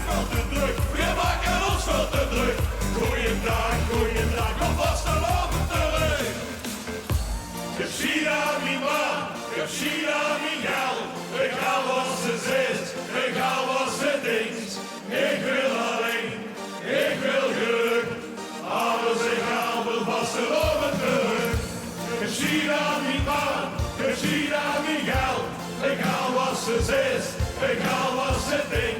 veel te druk. We maken ons veel te druk. Goeiedag, goeiedag, kom vast al over terug. Ik zie daar mijn man, ik zie daar mijn gal. Ik ga wat ze zegt, ik ga wat ze denkt. Ik wil alleen, ik wil geluk. Alles ik haal wil vast al over terug. Ik zie daar mijn man, ik zie daar mijn gal. Ik haal wat ze zegt, ik haal wat ze denkt.